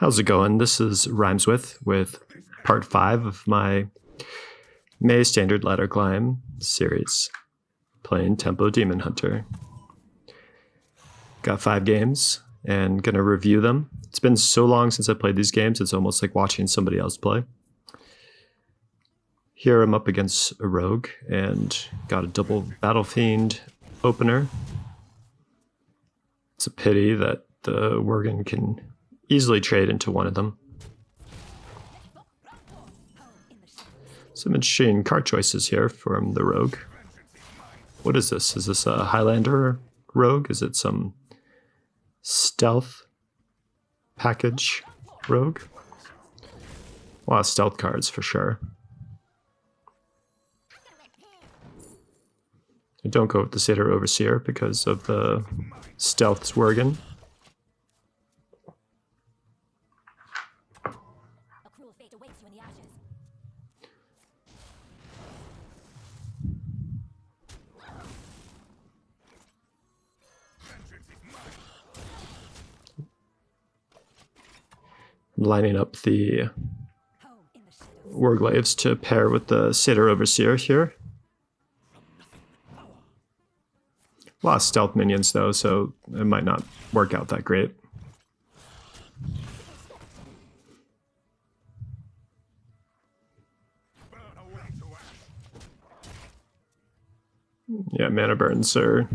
How's it going? This is Rhymes with part 5 of my May Standard Ladder Climb series, playing Tempo Demon Hunter. Got 5 games and gonna review them. It's been so long since I played these games, it's almost like watching somebody else play. Here I'm up against a rogue and got a double Battle Fiend opener. It's a pity that the Worgen can easily trade into one of them. Some interesting card choices here from the rogue. What is this? Is this a Highlander rogue? Is it some stealth package rogue? A lot of stealth cards for sure. I don't go with the Satyr Overseer because of the stealth Worgen. Lining up the Warglaves to pair with the Satyr Overseer here. A lot of stealth minions though, so it might not work out that great. Yeah, mana burns are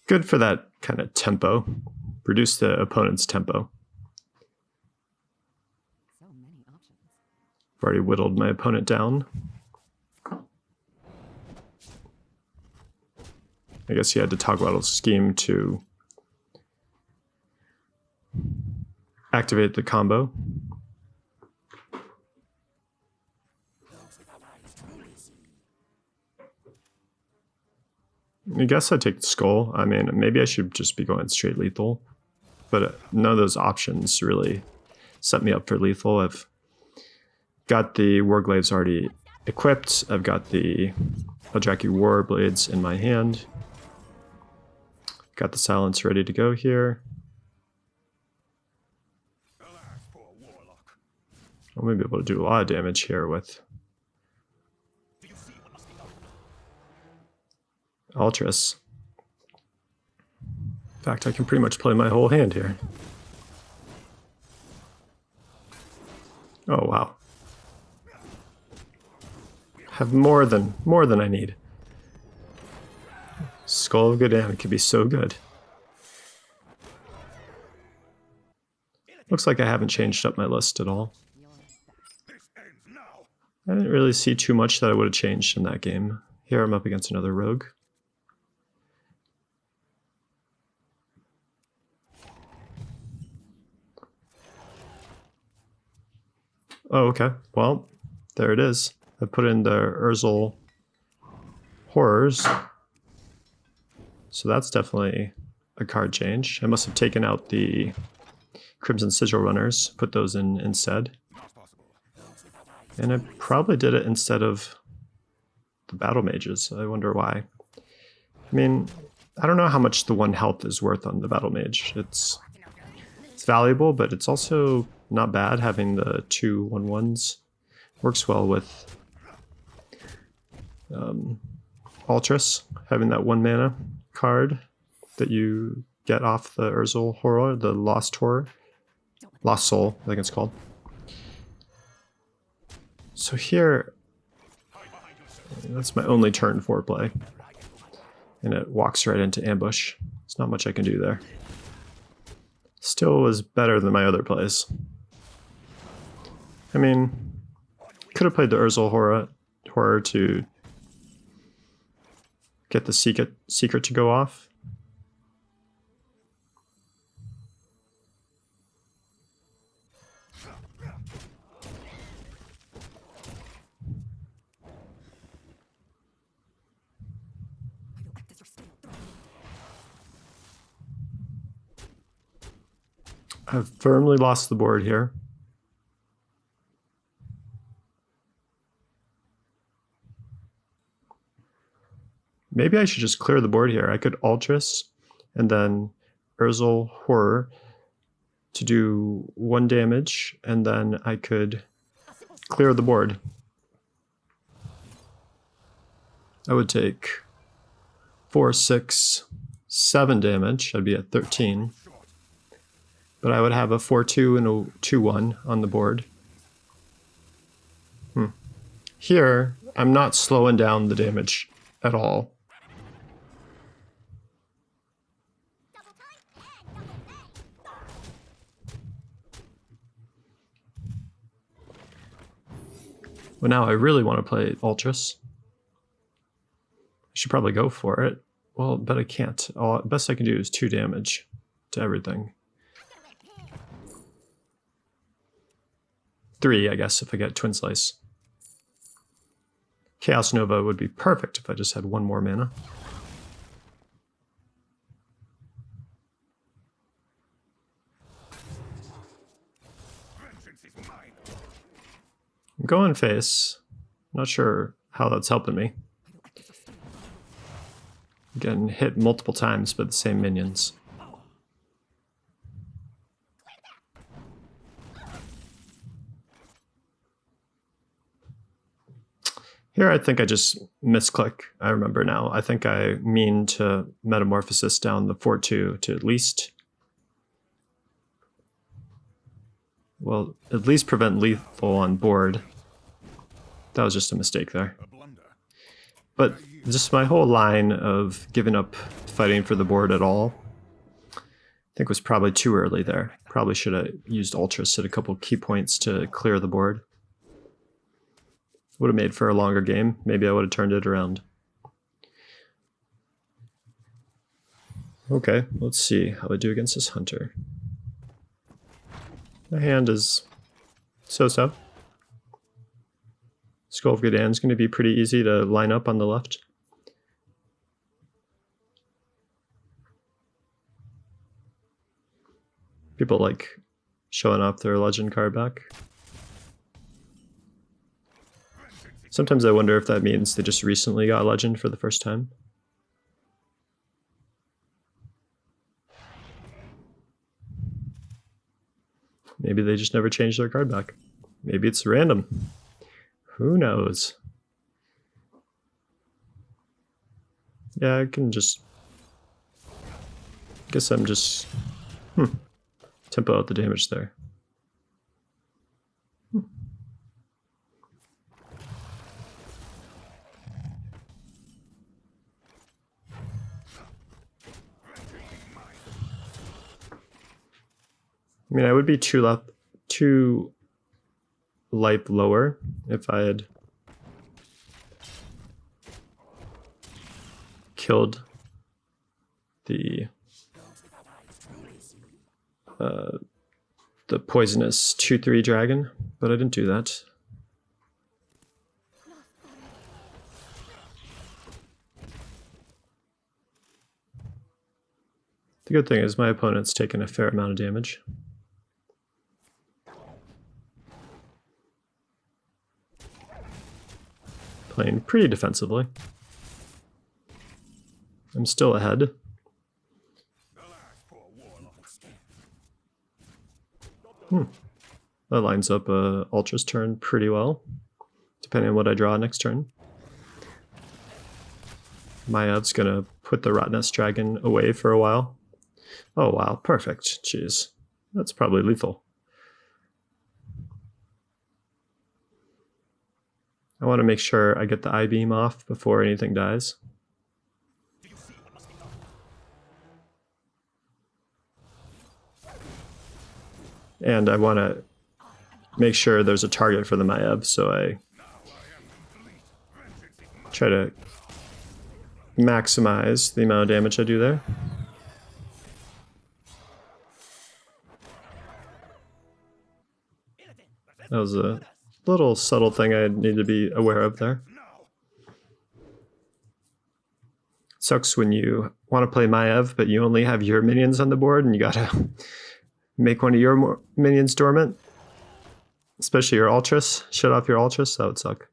good for that kind of tempo. Reduce the opponent's tempo. I've already whittled my opponent down. I guess he had to toggle scheme to activate the combo. I guess I'd take the skull. I mean, maybe I should just be going straight lethal, but none of those options really set me up for lethal. I've got the Warglaves already equipped. I've got the Eldrazi Warblades in my hand. Got the silence ready to go here. I'm going to be able to do a lot of damage here with Ultras. In fact, I can pretty much play my whole hand here. Oh wow. Have more than I need. Skull of G'dan could be so good. Looks like I haven't changed up my list at all. I didn't really see too much that I would have changed in that game. Here I'm up against another rogue. Oh, okay. Well, there it is. I put in the Urzel Horrors. So that's definitely a card change. I must have taken out the Crimson Sigil Runners, put those in instead. And I probably did it instead of the Battle Mages. I wonder why. I mean, I don't know how much the 1 health is worth on the Battle Mage. It's valuable, but it's also not bad having the 2 1/1s. Works well with Ultras, having that 1 mana card that you get off the Urzel Horror, the Lost Horror. Lost Soul, I think it's called. So here, that's my only turn 4 play. And it walks right into ambush. There's not much I can do there. Still was better than my other plays. I mean, could have played the Urzel Horror to get the secret to go off. I've firmly lost the board here. Maybe I should just clear the board here. I could Ultras and then Urzel Horror to do 1 damage, and then I could clear the board. I would take 4, 6, 7 damage. I'd be at 13. But I would have a 4-2 and a 2-1 on the board. Here, I'm not slowing down the damage at all. Well, now I really want to play Ultras. I should probably go for it. Well, but I can't. Best I can do is 2 damage to everything. 3, I guess, if I get Twin Slice. Chaos Nova would be perfect if I just had 1 more mana. I'm going face. Not sure how that's helping me. Getting hit multiple times by the same minions. Here I think I just misclick. I remember now. I think I mean to Metamorphosis down the 4-2 to at least... well, at least prevent lethal on board. That was just a mistake there. But just my whole line of giving up fighting for the board at all, I think was probably too early there. Probably should have used Ultras at a couple key points to clear the board. Would have made for a longer game. Maybe I would have turned it around. Okay, let's see how I do against this Hunter. My hand is so-so. Skull of Gdan's is going to be pretty easy to line up on the left. People like showing off their legend card back. Sometimes I wonder if that means they just recently got legend for the first time. Maybe they just never changed their card back. Maybe it's random. Who knows? Yeah, I can just... guess I'm just... tempo out the damage there. I mean, I would be 2 life lower if I had killed the poisonous 2/3 dragon, but I didn't do that. The good thing is my opponent's taken a fair amount of damage. Playing pretty defensively. I'm still ahead. That lines up Ultra's turn pretty well, depending on what I draw next turn. Mayev's gonna put the Rotnest Dragon away for a while. Oh wow, perfect. Jeez. That's probably lethal. I want to make sure I get the I-beam off before anything dies. And I want to make sure there's a target for the Maiev, so I try to maximize the amount of damage I do there. That was a little subtle thing I need to be aware of there. Sucks when you want to play Maiev, but you only have your minions on the board and you gotta make one of your minions dormant. Especially your Ultras. Shut off your Ultras, that would suck.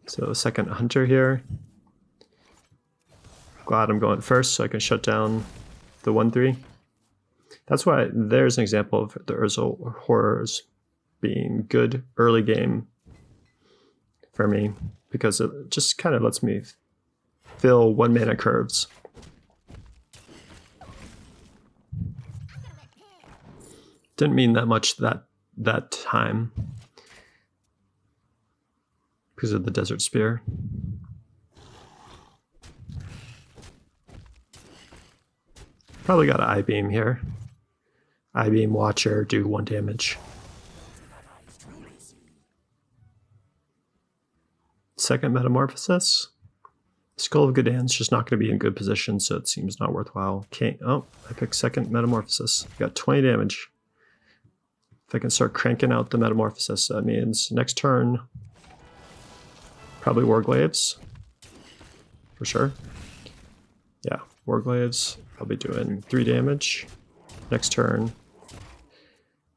So second Hunter here. Glad I'm going first so I can shut down the 1/3. That's why there's an example of the Urzel Horrors being good early game for me, because it just kind of lets me fill 1 mana curves. Didn't mean that much that time because of the Desert Spear. Probably got an I-Beam here. I-Beam Watcher, do 1 damage. Second Metamorphosis. Skull of Gdan's just not going to be in good position, so it seems not worthwhile. Oh, I picked second Metamorphosis. Got 20 damage. If I can start cranking out the Metamorphosis, that means next turn, probably Warglaives. For sure. Yeah, Warglaives. I'll be doing 3 damage. Next turn,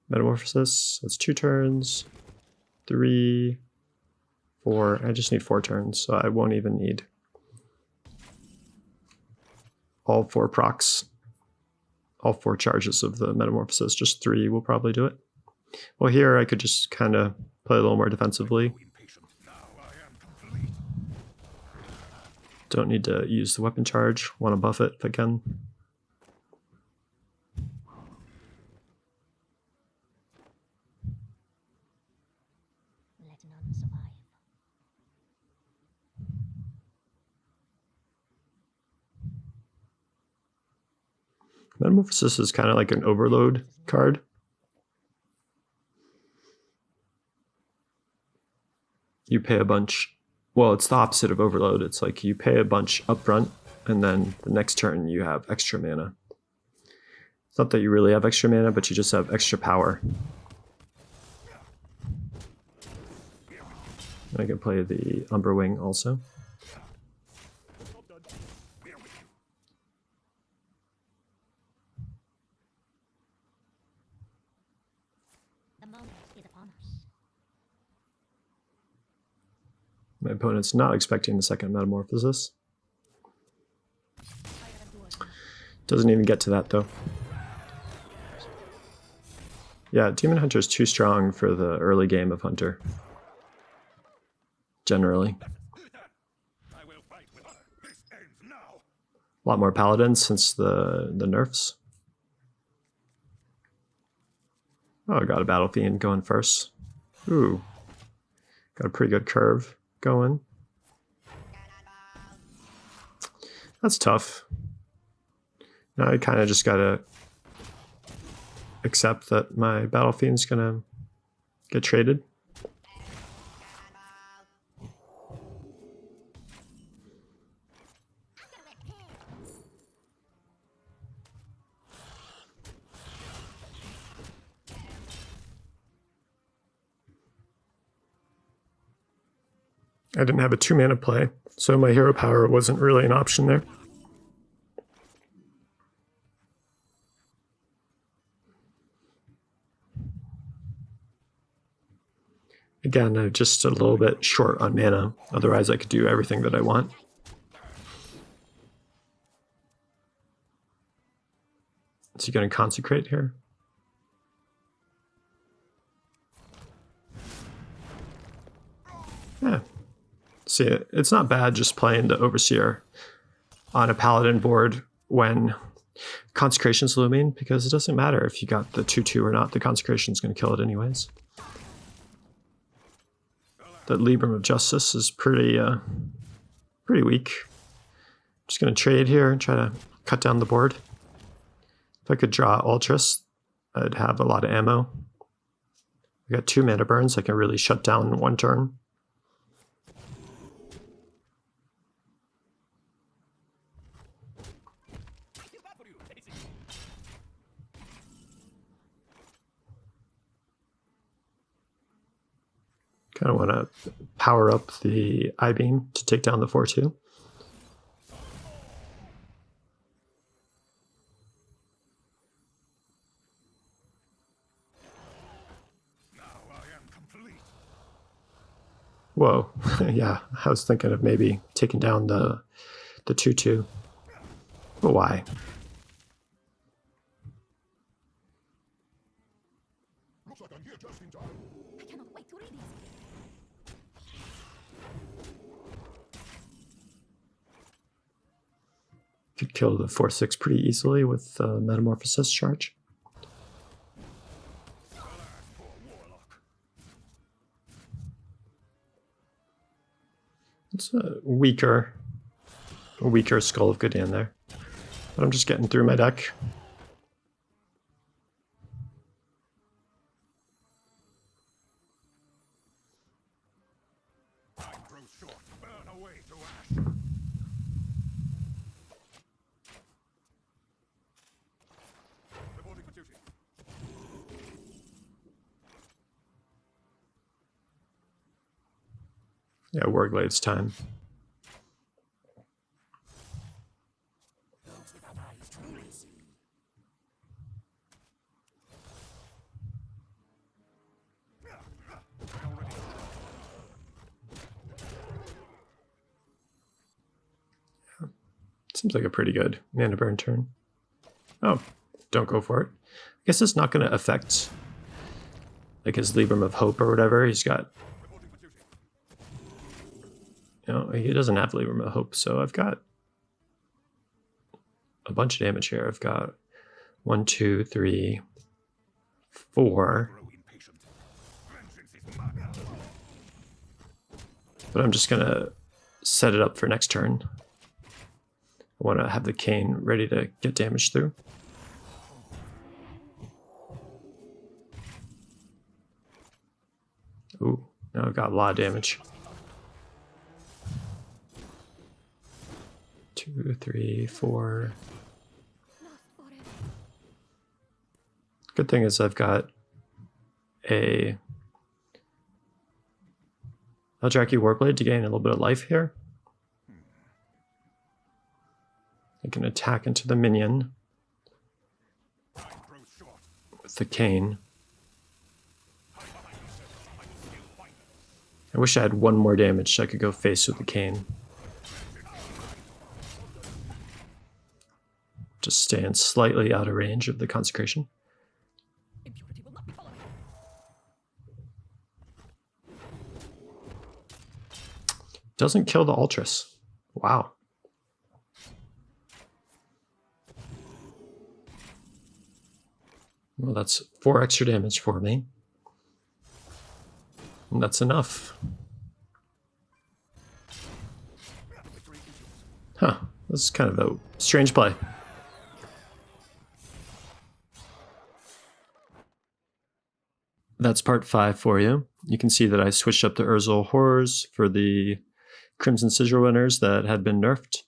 Metamorphosis. That's 2 turns. 3, 4. I just need 4 turns, so I won't even need all 4 procs. All 4 charges of the Metamorphosis. Just 3 will probably do it. Well, here I could just kind of play a little more defensively. Don't need to use the weapon charge. Want to buff it if I can. Let none survive. Metamorphosis is kind of like an overload card. You pay a bunch. Well, it's the opposite of overload. It's like you pay a bunch up front, and then the next turn you have extra mana. It's not that you really have extra mana, but you just have extra power. I can play the Umberwing also. The moment is upon us. My opponent's not expecting the second Metamorphosis. Doesn't even get to that though. Yeah, Demon Hunter is too strong for the early game of Hunter. Generally. A lot more Paladins since the nerfs. Oh, I got a Battle Fiend going first. Ooh. Got a pretty good curve going. That's tough. Now I kind of just gotta accept that my Battle Fiend's gonna get traded. I didn't have a 2-mana play, so my hero power wasn't really an option there. Again, I'm just a little bit short on mana, otherwise I could do everything that I want. Is he going to consecrate here? Yeah. See, it's not bad just playing the Overseer on a Paladin board when Consecration's looming, because it doesn't matter if you got the 2/2 or not, the Consecration's going to kill it anyways. That Libram of Justice is pretty weak. Just going to trade here and try to cut down the board. If I could draw Ultras, I'd have a lot of ammo. I got 2 mana burns, I can really shut down 1 turn. Kind of want to power up the I-Beam to take down the 4/2. Whoa, yeah, I was thinking of maybe taking down the 2/2. But why? I cannot wait to read these. Could kill the 4/6 pretty easily with Metamorphosis charge. It's a weaker Skull of Gudin there. But I'm just getting through my deck. Yeah, Warglade's time. Seems like a pretty good mana burn turn. Oh, don't go for it. I guess it's not going to affect like his Libram of Hope or whatever. He's got, he doesn't have Libram of Hope, so I've got a bunch of damage here. I've got 1, 2, 3, 4. But I'm just going to set it up for next turn. I want to have the Cane ready to get damage through. Ooh, now I've got a lot of damage. 2, 3, 4. Good thing is I've got a Eldrazi Warblade to gain a little bit of life here. I can attack into the minion with the Cane. I wish I had one more damage so I could go face with the Cane. Just staying slightly out of range of the Consecration. Doesn't kill the Ultras. Wow. Well, that's 4 extra damage for me. And that's enough. Huh. This is kind of a strange play. That's part 5 for you. You can see that I switched up the Urzel Horrors for the Crimson Sigil winners that had been nerfed.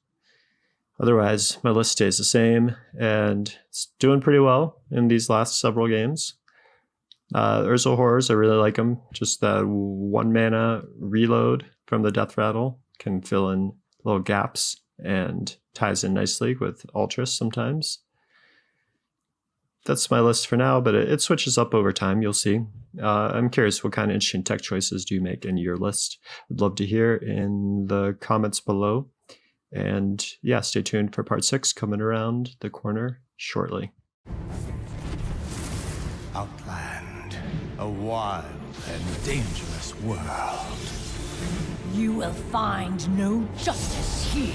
Otherwise, my list stays the same, and it's doing pretty well in these last several games. Urzel Horrors, I really like them. Just that 1 mana reload from the Death Rattle can fill in little gaps and ties in nicely with Ultras sometimes. That's my list for now, but it switches up over time, you'll see. I'm curious, what kind of interesting tech choices do you make in your list? I'd love to hear in the comments below. And yeah, stay tuned for part 6 coming around the corner shortly. Outland, a wild and dangerous world. You will find no justice here.